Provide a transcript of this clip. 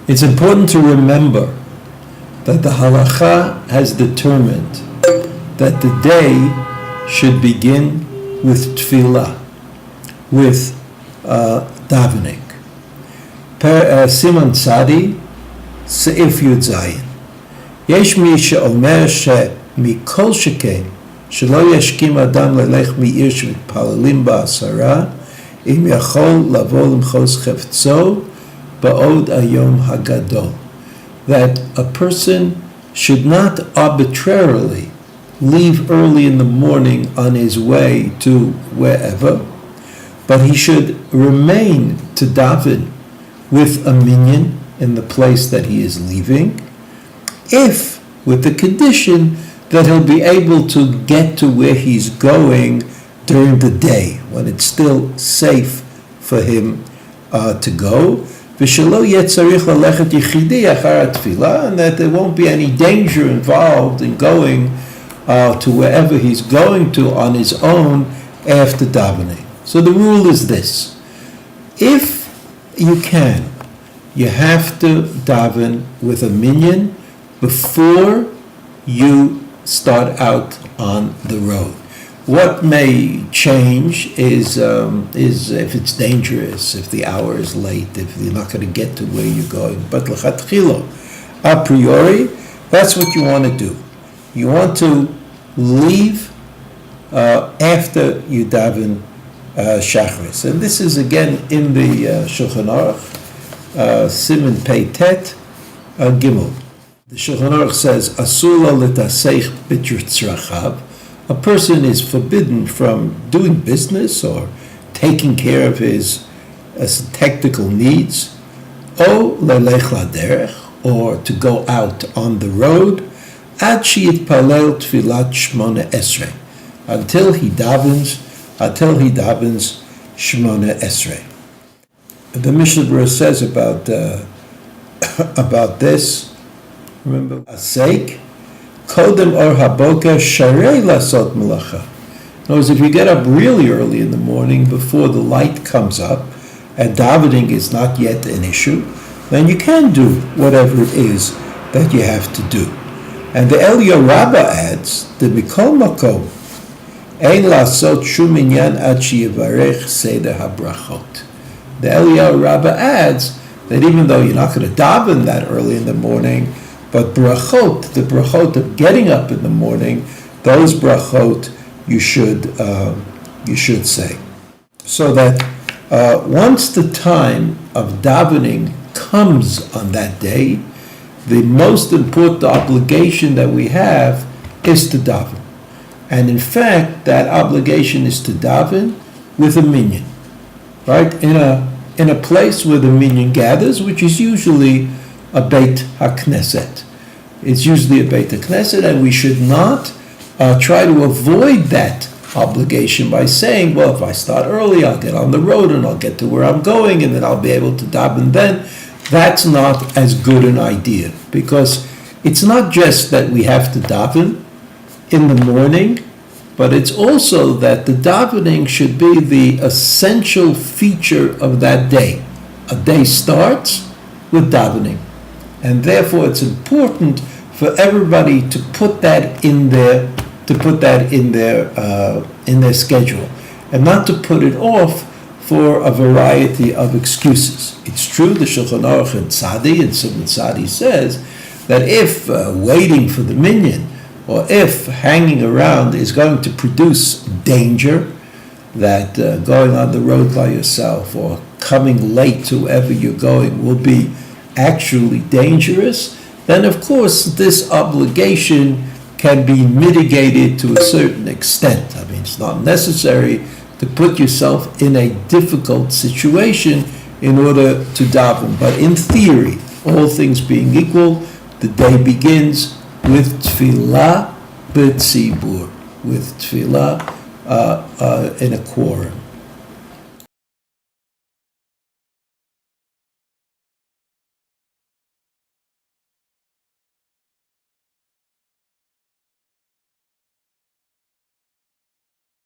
It's important to remember that the halacha has determined that the day should begin with tefillah, with davening. Simon Tzadi, Seif Yud Zayin. Yesh mi she'omer שמכל שכן, שלא ישכים אדם ללך מעיר שמתפללים בעשרה, אם יכול לבוא למחוז חפצו בעוד היום הגדול. That a person should not arbitrarily leave early in the morning on his way to wherever, but he should remain to daven with a minyan in the place that he is leaving, if with the condition that he'll be able to get to where he's going during the day, when it's still safe for him to go, and that there won't be any danger involved in going to wherever he's going to on his own after davening. So the rule is this: if you can, you have to daven with a minyan before you start out on the road. What may change is if it's dangerous, if the hour is late, if you're not going to get to where you're going. But l'chatchilo, a priori, that's what you want to do. You want to leave after you daven Shachris. And this is again in the Shulchan Aruch, Siman Pei Tet Gimel. The Shulchan Aruch says, Asula l'taseich b'tzrachav. A person is forbidden from doing business or taking care of his technical needs, o lelech laderech, or to go out on the road, ad sheyitpalel tfilat shmona esrei, until he davens shmona esrei. The Mishnah Berurah says about this. Remember, asek kodem or haboker sharei lasot melacha. In other words, if you get up really early in the morning before the light comes up and davening is not yet an issue, then you can do whatever it is that you have to do. And the Eliyahu Rabbah adds, the mikol makom ein lasot shum minyan ad sheyivarech seder habrachot. The Eliyahu Rabbah adds that even though you're not going to daven that early in the morning, but brachot, the brachot of getting up in the morning, those brachot you should say. So that once the time of davening comes on that day, the most important obligation that we have is to daven. And in fact, that obligation is to daven with a minyan, right? In a place where the minyan gathers, which is usually a Beit HaKnesset. It's usually a Beit HaKnesset, and we should not try to avoid that obligation by saying, well, if I start early, I'll get on the road and I'll get to where I'm going and then I'll be able to daven then. That's not as good an idea, because it's not just that we have to daven in the morning, but it's also that the davening should be the essential feature of that day. A day starts with davening. And therefore, it's important for everybody to put that in their schedule, and not to put it off for a variety of excuses. It's true, the Shulchan Aruch and Simon Tzadi says that if waiting for the minyan or if hanging around is going to produce danger, that going on the road by yourself or coming late to wherever you're going will be actually dangerous, then of course this obligation can be mitigated to a certain extent. I mean, it's not necessary to put yourself in a difficult situation in order to daven. But in theory, all things being equal, the day begins with tefillah b'tzibur, with tefillah in a quorum.